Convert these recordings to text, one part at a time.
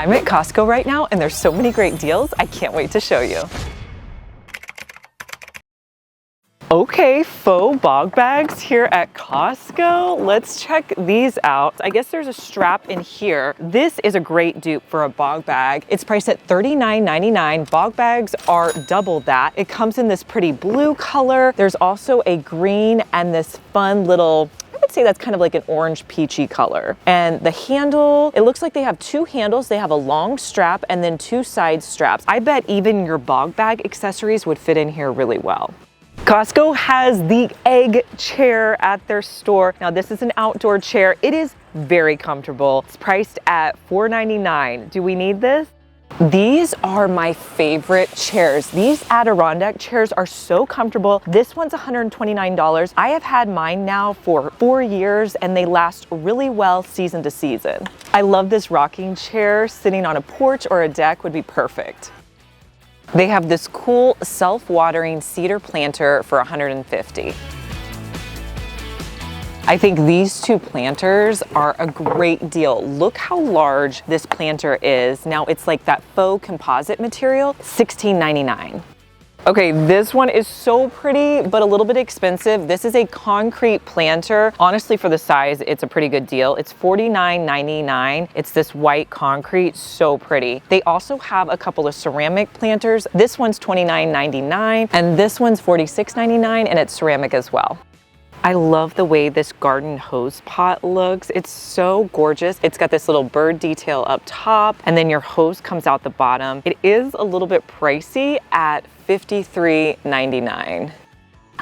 I'm at Costco right now and there's so many great deals. I can't wait to show you. Okay, faux bog bags here at Costco. Let's check these out. I guess there's a strap in here. This is a great dupe for a bog bag. It's priced at $39.99. Bog bags are double that. It comes in this pretty blue color. There's also a green and this fun little, I would say that's kind of like an orange peachy color. And the handle, it looks like they have two handles. They have a long strap and then two side straps. I bet even your bog bag accessories would fit in here really well. Costco has the egg chair at their store. Now this is an outdoor chair. It is very comfortable. It's priced at $4.99. Do we need this? These are my favorite chairs. These Adirondack chairs are so comfortable. This one's $129. I have had mine now for 4 years and they last really well season to season. I love this rocking chair. Sitting on a porch or a deck would be perfect. They have this cool self-watering cedar planter for $150. I think these two planters are a great deal. Look how large this planter is. Now it's like that faux composite material, $16.99. Okay, this one is so pretty, but a little bit expensive. This is a concrete planter. Honestly, for the size, it's a pretty good deal. It's $49.99. It's this white concrete, so pretty. They also have a couple of ceramic planters. This one's $29.99, and this one's $46.99, and it's ceramic as well. I love the way this garden hose pot looks. It's so gorgeous. It's got this little bird detail up top, and then your hose comes out the bottom. It is a little bit pricey at $53.99.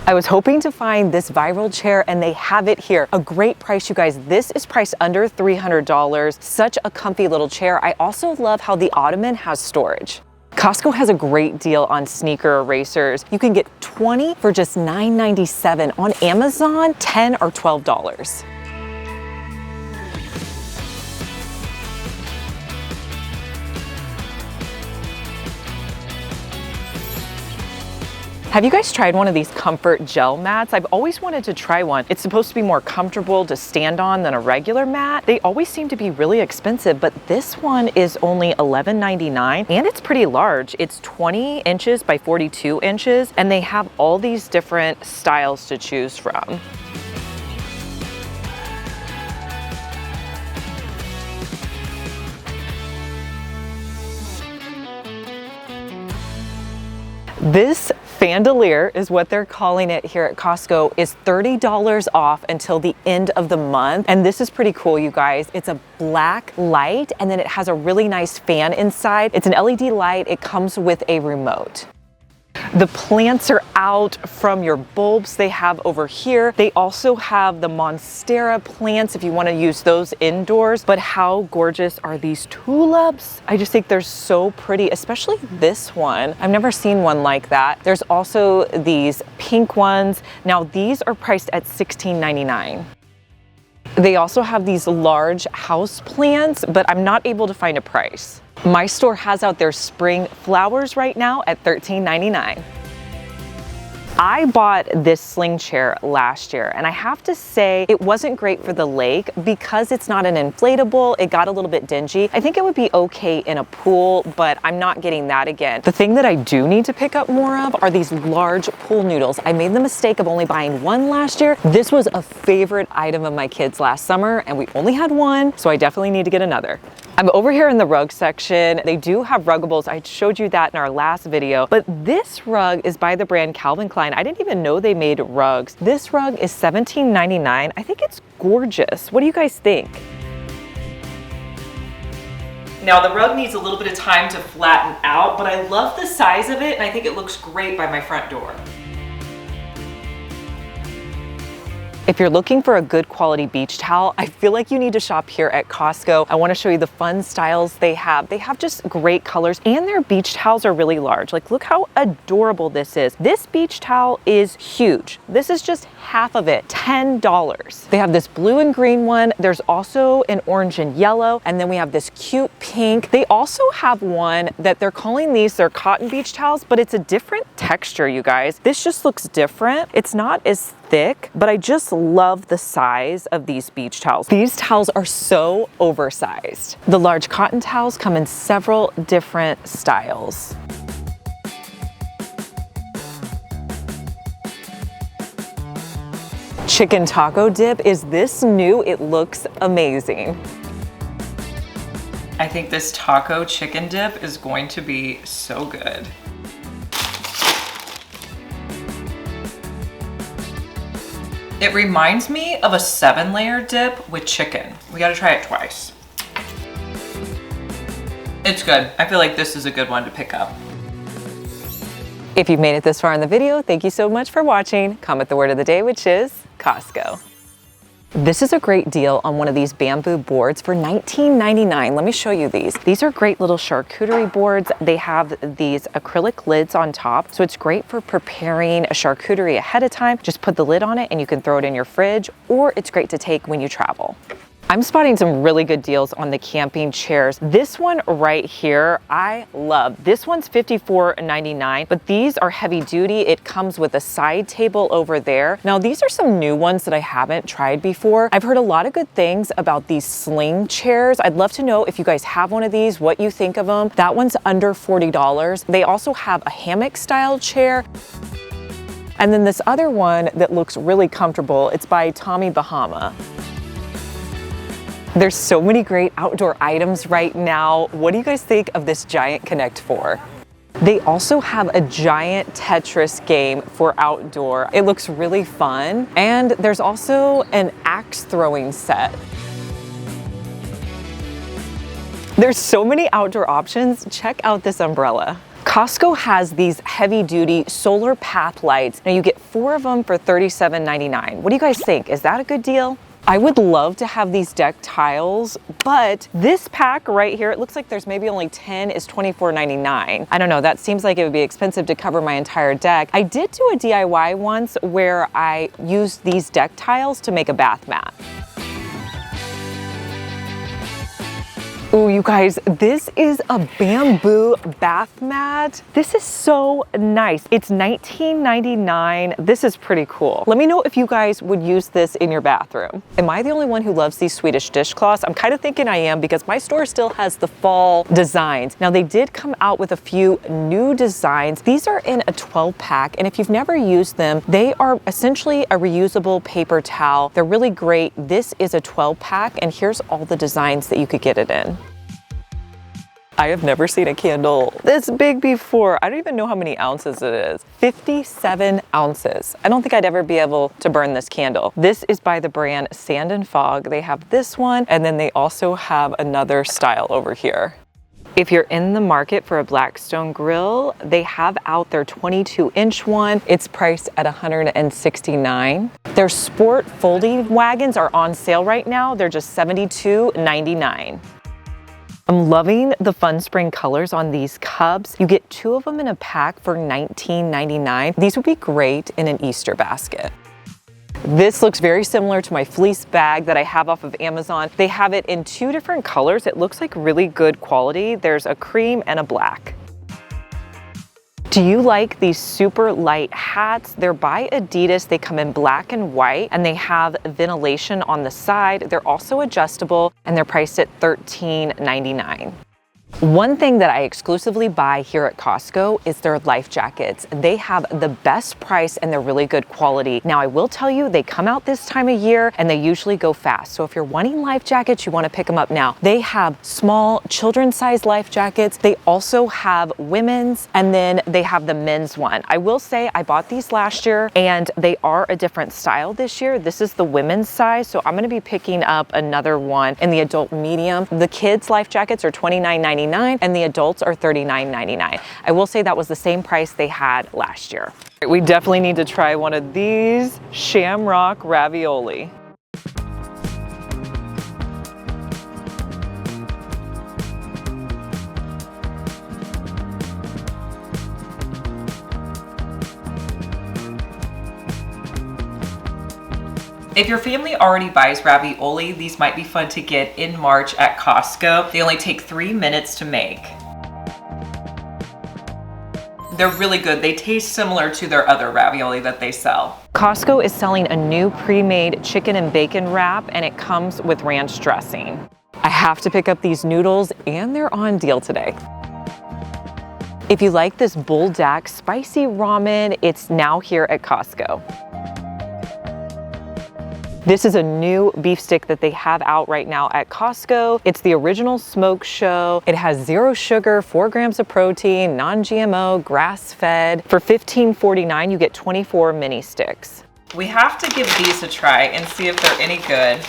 I was hoping to find this viral chair and they have it here. A great price, you guys. This is priced under $300. Such a comfy little chair. I also love how the ottoman has storage. Costco has a great deal on sneaker erasers. You can get 20 for just $9.97. On Amazon, $10 or $12. Have you guys tried one of these comfort gel mats? I've always wanted to try one. It's supposed to be more comfortable to stand on than a regular mat. They always seem to be really expensive, but this one is only $11.99 and it's pretty large. It's 20 inches by 42 inches and they have all these different styles to choose from. This Fandelier is what they're calling it here at Costco, is $30 off until the end of the month. And this is pretty cool, you guys. It's a black light and then it has a really nice fan inside. It's an LED light. It comes with a remote. The plants are out from your bulbs they have over here. They also have the Monstera plants if you want to use those indoors. But how gorgeous are these tulips? I just think they're so pretty, especially this one. I've never seen one like that. There's also these pink ones. Now these are priced at $16.99. They also have these large house plants, but I'm not able to find a price. My store has out their spring flowers right now at $13.99. I bought this sling chair last year and I have to say it wasn't great for the lake because it's not an inflatable. It got a little bit dingy. I think it would be okay in a pool, but I'm not getting that again. The thing that I do need to pick up more of are these large pool noodles. I made the mistake of only buying one last year. This was a favorite item of my kids last summer and we only had one, so I definitely need to get another. I'm over here in the rug section. They do have ruggables. I showed you that in our last video, but this rug is by the brand Calvin Klein. I didn't even know they made rugs. This rug is $17.99. I think it's gorgeous. What do you guys think? Now the rug needs a little bit of time to flatten out, but I love the size of it and I think it looks great by my front door. If you're looking for a good quality beach towel, I feel like you need to shop here at Costco. I want to show you the fun styles they have. They have just great colors and their beach towels are really large. Like, look how adorable this is. This beach towel is huge. This is just half of it, $10. They have this blue and green one. There's also an orange and yellow, and then we have this cute pink. They also have one that they're calling these their cotton beach towels, but it's a different texture, you guys. This just looks different. It's not as thick, but I just love the size of these beach towels. These towels are so oversized. The large cotton towels come in several different styles. Chicken taco dip, is this new? It looks amazing. I think this taco chicken dip is going to be so good. It reminds me of a 7-layer dip with chicken. We gotta try it twice. It's good. I feel like this is a good one to pick up. If you've made it this far in the video, thank you so much for watching. Comment the word of the day, which is Costco. This is a great deal on one of these bamboo boards for $19.99. Let me show you these. These are great little charcuterie boards. They have these acrylic lids on top, so it's great for preparing a charcuterie ahead of time. Just put the lid on it and you can throw it in your fridge, or it's great to take when you travel. I'm spotting some really good deals on the camping chairs. This one right here, I love. This one's $54.99, but these are heavy duty. It comes with a side table over there. Now, these are some new ones that I haven't tried before. I've heard a lot of good things about these sling chairs. I'd love to know if you guys have one of these, what you think of them. That one's under $40. They also have a hammock style chair. And then this other one that looks really comfortable, it's by Tommy Bahama. There's so many great outdoor items right now. What do you guys think of this giant Connect 4? They also have a giant Tetris game for outdoor. It looks really fun. And there's also an axe throwing set. There's so many outdoor options. Check out this umbrella. Costco has these heavy duty solar path lights. Now you get 4 of them for $37.99. What do you guys think? Is that a good deal? I would love to have these deck tiles, but this pack right here, it looks like there's maybe only 10, is $24.99. I don't know, that seems like it would be expensive to cover my entire deck. I did do a DIY once where I used these deck tiles to make a bath mat. Ooh, you guys, this is a bamboo bath mat. This is so nice. It's $19.99. This is pretty cool. Let me know if you guys would use this in your bathroom. Am I the only one who loves these Swedish dishcloths? I'm kind of thinking I am, because my store still has the fall designs. Now, they did come out with a few new designs. These are in a 12 pack, and if you've never used them, they are essentially a reusable paper towel. They're really great. This is a 12 pack, and here's all the designs that you could get it in. I have never seen a candle this big before. I don't even know how many ounces it is. 57 ounces. I don't think I'd ever be able to burn this candle. This is by the brand Sand and Fog. They have this one, and then they also have another style over here. If you're in the market for a Blackstone grill, they have out their 22-inch one. It's priced at $169. Their sport folding wagons are on sale right now. They're just $72.99. I'm loving the Fun Spring colors on these cups. You get 2 of them in a pack for $19.99. These would be great in an Easter basket. This looks very similar to my fleece bag that I have off of Amazon. They have it in 2 different colors. It looks like really good quality. There's a cream and a black. Do you like these super light hats? They're by Adidas. They come in black and white, and they have ventilation on the side. They're also adjustable, and they're priced at $13.99. One thing that I exclusively buy here at Costco is their life jackets. They have the best price and they're really good quality. Now, I will tell you, they come out this time of year and they usually go fast. So if you're wanting life jackets, you want to pick them up now. They have small children's size life jackets. They also have women's, and then they have the men's one. I will say I bought these last year and they are a different style this year. This is the women's size. So I'm going to be picking up another one in the adult medium. The kids life jackets are $29.99. and the adults are $39.99. I will say that was the same price they had last year. We definitely need to try one of these shamrock ravioli. If your family already buys ravioli, these might be fun to get in March at Costco. They only take 3 minutes to make. They're really good. They taste similar to their other ravioli that they sell. Costco is selling a new pre-made chicken and bacon wrap, and it comes with ranch dressing. I have to pick up these noodles, and they're on deal today. If you like this buldak spicy ramen, it's now here at Costco. This is a new beef stick that they have out right now at Costco. It's the original smoke show. It has 0 sugar, 4 grams of protein, non-GMO, grass-fed. For $15.49, you get 24 mini sticks. We have to give these a try and see if they're any good.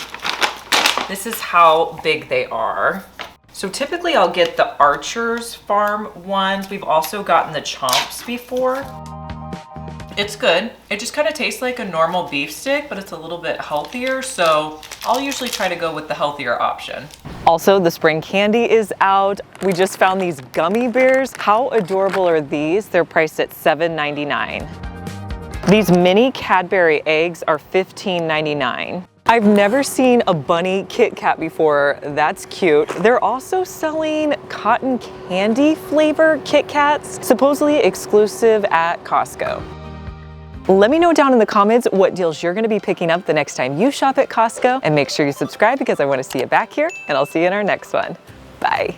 This is how big they are. So typically I'll get the Archer's Farm ones. We've also gotten the Chomps before. It's good. It just kind of tastes like a normal beef stick, but it's a little bit healthier. So I'll usually try to go with the healthier option. Also, the spring candy is out. We just found these gummy bears. How adorable are these? They're priced at $7.99. These mini Cadbury eggs are $15.99. I've never seen a bunny Kit Kat before. That's cute. They're also selling cotton candy flavor Kit Kats, supposedly exclusive at Costco. Let me know down in the comments what deals you're gonna be picking up the next time you shop at Costco, and make sure you subscribe because I wanna see you back here, and I'll see you in our next one. Bye.